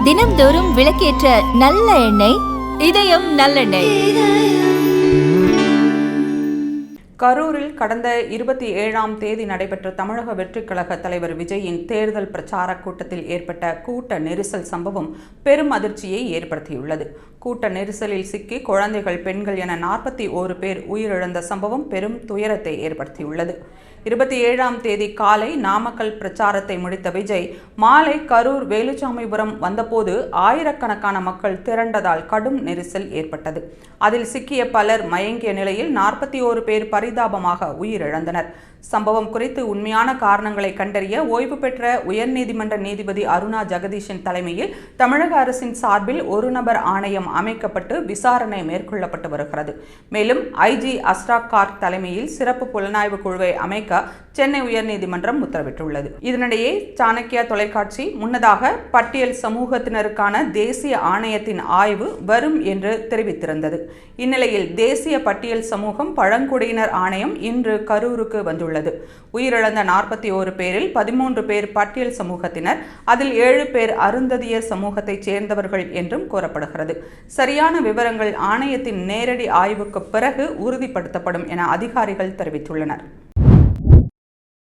தினம்தோறும் விளக்கேற்ற நல்ல எண்ணெய் இதயம் நல்லெண்ணெய். கரூரில் கடந்த 27ஆம் தேதி நடைபெற்ற தமிழக வெற்றிக் கழக தலைவர் விஜயின் தேர்தல் பிரச்சார கூட்டத்தில் ஏற்பட்ட கூட்ட நெரிசல் சம்பவம் பெரும் அதிர்ச்சியை ஏற்படுத்தியுள்ளது. கூட்ட நெரிசலில் சிக்கி குழந்தைகள், பெண்கள் என 41 பேர் உயிரிழந்த சம்பவம் பெரும் துயரத்தை ஏற்படுத்தியுள்ளது. 27ஆம் தேதி காலை நாமக்கல் பிரச்சாரத்தை முடித்த விஜய் மாலை கரூர் வேலுச்சாமிபுரம் வந்தபோது ஆயிரக்கணக்கான மக்கள் திரண்டதால் கடும் நெரிசல் ஏற்பட்டது. அதில் சிக்கிய பலர் மயங்கிய நிலையில் 41 பேர் பரிதாபமாக உயிரிழந்தனர். சம்பவம் குறித்து உண்மையான காரணங்களை கண்டறிய ஓய்வு பெற்ற உயர்நீதிமன்ற நீதிபதி அருணா ஜெகதீஷன் தலைமையில் தமிழக அரசின் சார்பில் ஒரு நபர் ஆணையம் அமைக்கப்பட்டு விசாரணை மேற்கொள்ளப்பட்டு வருகிறது. மேலும் ஐஜி அஸ்ராக் கார்க் தலைமையில் சிறப்பு புலனாய்வு குழுவை அமைக்க சென்னை உயர்நீதிமன்றம் உத்தரவிட்டுள்ளது. இதனிடையே சாணக்கியா தொலைக்காட்சி முன்னதாக பட்டியல் சமூகத்தினருக்கான தேசிய ஆணையத்தின் ஆய்வு வரும் என்று தெரிவித்திருந்தது. இந்நிலையில் தேசிய பட்டியல் சமூகம் பழங்குடியினர் ஆணையம் இன்று கரூருக்கு வந்துள்ளது. உயிரிழந்த 41 பேரில் 13 பேர் பட்டியல் சமூகத்தினர், அதில் 7 பேர் அருந்ததியர் சமூகத்தைச் சேர்ந்தவர்கள் என்றும் கூறப்படுகிறது. சரியான விவரங்கள் ஆணையத்தின் நேரடி ஆய்வுக்கு பிறகு உறுதிப்படுத்தப்படும் என அதிகாரிகள் தெரிவித்துள்ளனர்.